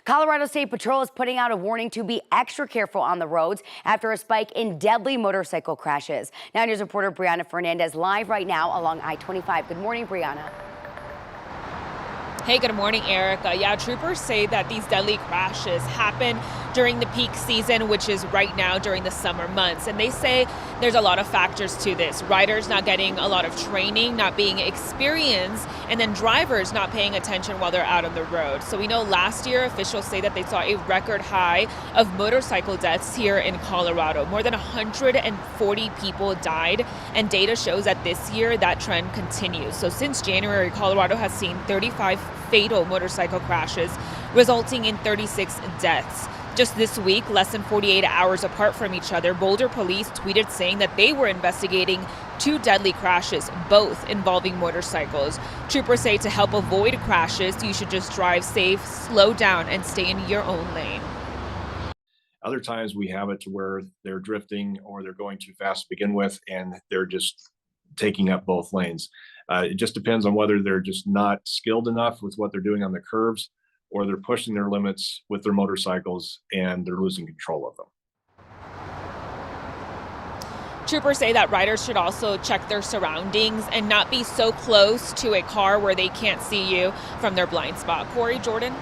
Colorado State Patrol is putting out a warning to be extra careful on the roads after a spike in deadly motorcycle crashes. Now News reporter Brianna Fernandez live right now along I-25. Good morning, Brianna. Hey, good morning, Erica. Yeah, troopers say that these deadly crashes happen during the peak season, which is right now during the summer months. And they say there's a lot of factors to this. Riders not getting a lot of training, not being experienced, and then drivers not paying attention while they're out on the road. So we know last year officials say that they saw a record high of motorcycle deaths here in Colorado. More than 140 people died, and data shows that this year that trend continues. So since January, Colorado has seen 35 fatal motorcycle crashes, resulting in 36 deaths. Just this week, less than 48 hours apart from each other, Boulder police tweeted saying that they were investigating 2 deadly crashes, both involving motorcycles. Troopers say to help avoid crashes, you should just drive safe, slow down, and stay in your own lane. Other times we have it to where they're drifting or they're going too fast to begin with, and they're just taking up both lanes. It just depends on whether they're just not skilled enough with what they're doing on the curves, or they're pushing their limits with their motorcycles and they're losing control of them. Troopers say that riders should also check their surroundings and not be so close to a car where they can't see you from their blind spot. Corey, Jordan?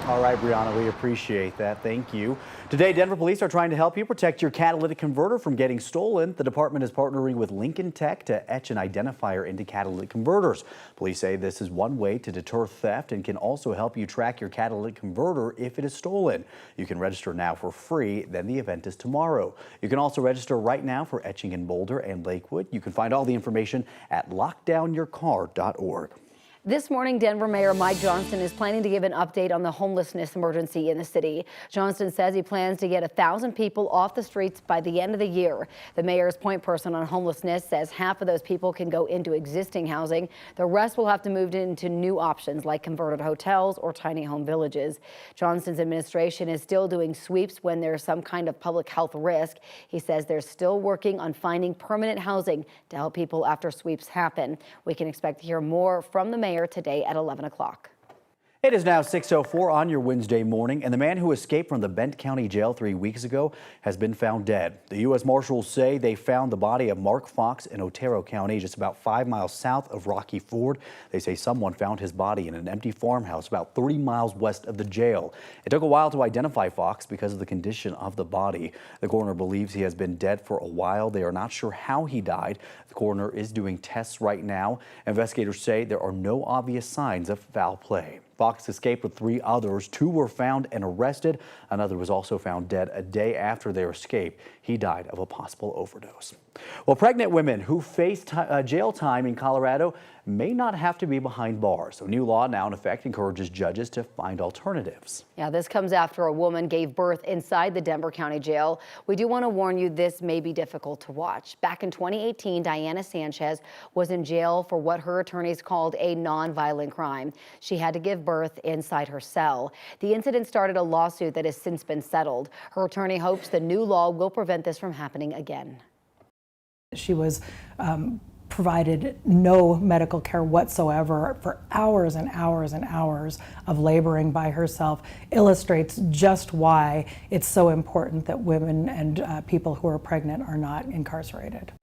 All right, Brianna, we appreciate that. Thank you. Today, Denver police are trying to help you protect your catalytic converter from getting stolen. The department is partnering with Lincoln Tech to etch an identifier into catalytic converters. Police say this is one way to deter theft and can also help you track your catalytic converter if it is stolen. You can register now for free, then the event is tomorrow. You can also register right now for etching in Boulder and Lakewood. You can find all the information at lockdownyourcar.org. This morning, Denver Mayor Mike Johnston is planning to give an update on the homelessness emergency in the city. Johnston says he plans to get 1,000 people off the streets by the end of the year. The mayor's point person on homelessness says half of those people can go into existing housing. The rest will have to move into new options like converted hotels or tiny home villages. Johnston's administration is still doing sweeps when there's some kind of public health risk. He says they're still working on finding permanent housing to help people after sweeps happen. We can expect to hear more from the mayor today at 11 o'clock. It is now 6:04 on your Wednesday morning, and the man who escaped from the Bent County Jail 3 weeks ago has been found dead. The U.S. Marshals say they found the body of Mark Fox in Otero County, just about 5 miles south of Rocky Ford. They say someone found his body in an empty farmhouse about 30 miles west of the jail. It took a while to identify Fox because of the condition of the body. The coroner believes he has been dead for a while. They are not sure how he died. The coroner is doing tests right now. Investigators say there are no obvious signs of foul play. Fox escaped with 3 others. 2 were found and arrested. Another was also found dead a day after their escape. He died of a possible overdose. Well, pregnant women who face jail time in Colorado may not have to be behind bars. So, new law now in effect encourages judges to find alternatives. Yeah, this comes after a woman gave birth inside the Denver County Jail. We do want to warn you, this may be difficult to watch. Back in 2018, Diana Sanchez was in jail for what her attorneys called a non-violent crime. She had to give birth inside her cell. The incident started a lawsuit that has since been settled. Her attorney hopes the new law will prevent this from happening again. She was provided no medical care whatsoever for hours and hours and hours of laboring by herself. Illustrates just why it's so important that women and people who are pregnant are not incarcerated.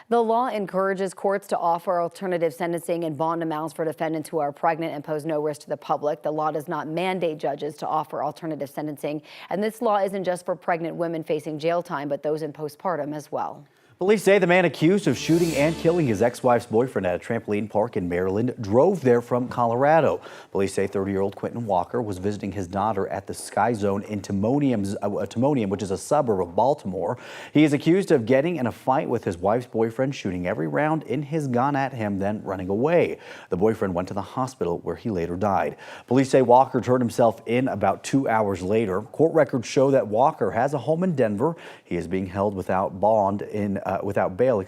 The law encourages courts to offer alternative sentencing and bond amounts for defendants who are pregnant and pose no risk to the public. The law does not mandate judges to offer alternative sentencing. And this law isn't just for pregnant women facing jail time, but those in postpartum as well. Police say the man accused of shooting and killing his ex-wife's boyfriend at a trampoline park in Maryland drove there from Colorado. Police say 30-year-old Quentin Walker was visiting his daughter at the Sky Zone in Timonium, which is a suburb of Baltimore. He is accused of getting in a fight with his wife's boyfriend, shooting every round in his gun at him, then running away. The boyfriend went to the hospital where he later died. Police say Walker turned himself in about 2 hours later. Court records show that Walker has a home in Denver. He is being held without bail,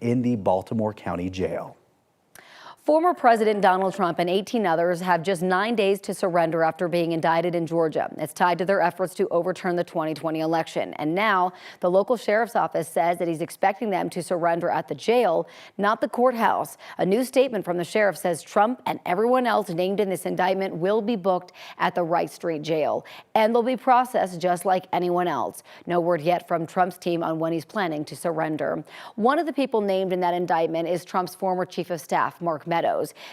in the Baltimore County Jail. Former President Donald Trump and 18 others have just 9 days to surrender after being indicted in Georgia. It's tied to their efforts to overturn the 2020 election. And now the local sheriff's office says that he's expecting them to surrender at the jail, not the courthouse. A new statement from the sheriff says Trump and everyone else named in this indictment will be booked at the Wright Street jail, and they'll be processed just like anyone else. No word yet from Trump's team on when he's planning to surrender. One of the people named in that indictment is Trump's former chief of staff, Mark Meadows.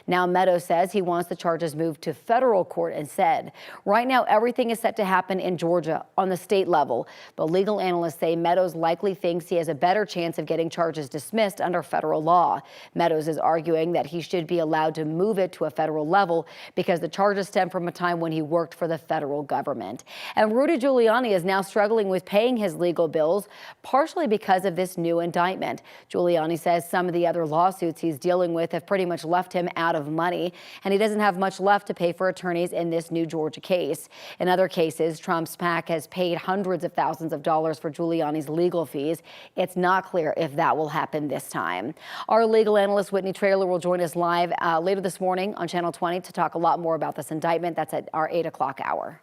Now Meadows says he wants the charges moved to federal court instead. Right now, everything is set to happen in Georgia on the state level, but legal analysts say Meadows likely thinks he has a better chance of getting charges dismissed under federal law. Meadows is arguing that he should be allowed to move it to a federal level because the charges stem from a time when he worked for the federal government. And Rudy Giuliani is now struggling with paying his legal bills, partially because of this new indictment. Giuliani says some of the other lawsuits he's dealing with have pretty much left him out of money, and he doesn't have much left to pay for attorneys in this new Georgia case. In other cases, Trump's PAC has paid hundreds of thousands of dollars for Giuliani's legal fees. It's not clear if that will happen this time. Our legal analyst Whitney Traylor will join us live later this morning on Channel 20 to talk a lot more about this indictment. That's at our 8 o'clock hour.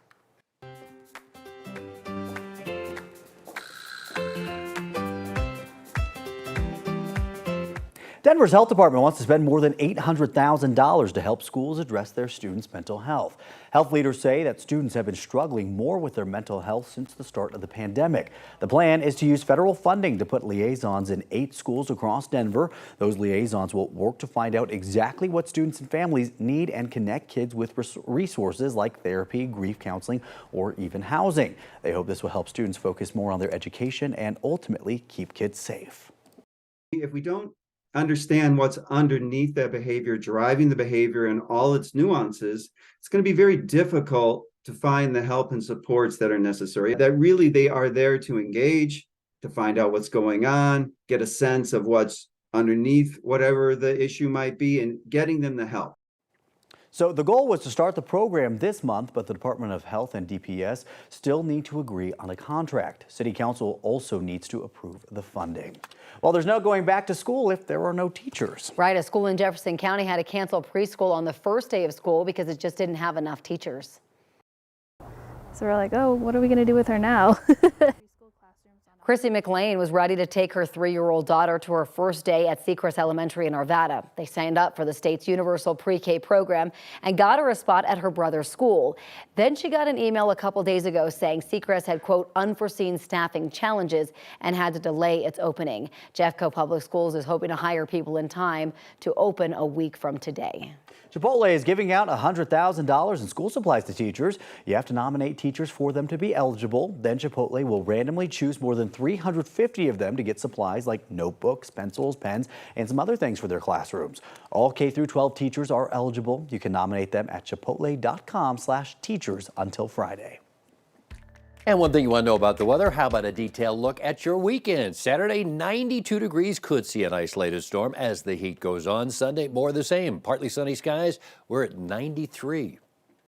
Denver's health department wants to spend more than $800,000 to help schools address their students' mental health. Health leaders say that students have been struggling more with their mental health since the start of the pandemic. The plan is to use federal funding to put liaisons in 8 schools across Denver. Those liaisons will work to find out exactly what students and families need and connect kids with resources like therapy, grief counseling, or even housing. They hope this will help students focus more on their education and ultimately keep kids safe. If we don't understand what's underneath that behavior, driving the behavior and all its nuances, it's going to be very difficult to find the help and supports that are necessary. That really they are there to engage, to find out what's going on, get a sense of what's underneath whatever the issue might be, and getting them the help. So the goal was to start the program this month, but the Department of Health and DPS still need to agree on a contract. City Council also needs to approve the funding. Well, there's no going back to school if there are no teachers. Right, a school in Jefferson County had to cancel preschool on the first day of school because it just didn't have enough teachers. So we're like, oh, what are we going to do with her now? Chrissy McLean was ready to take her 3-year-old daughter to her first day at Seacrest Elementary in Arvada. They signed up for the state's universal pre-K program and got her a spot at her brother's school. Then she got an email a couple days ago saying Seacrest had, quote, unforeseen staffing challenges and had to delay its opening. Jeffco Public Schools is hoping to hire people in time to open a week from today. Chipotle is giving out $100,000 in school supplies to teachers. You have to nominate teachers for them to be eligible. Then Chipotle will randomly choose more than 350 of them to get supplies like notebooks, pencils, pens, and some other things for their classrooms. All K through 12 teachers are eligible. You can nominate them at chipotle.com/teachers until Friday. And one thing you want to know about the weather, how about a detailed look at your weekend? Saturday, 92 degrees, could see an isolated storm as the heat goes on. Sunday, more of the same. Partly sunny skies, we're at 93.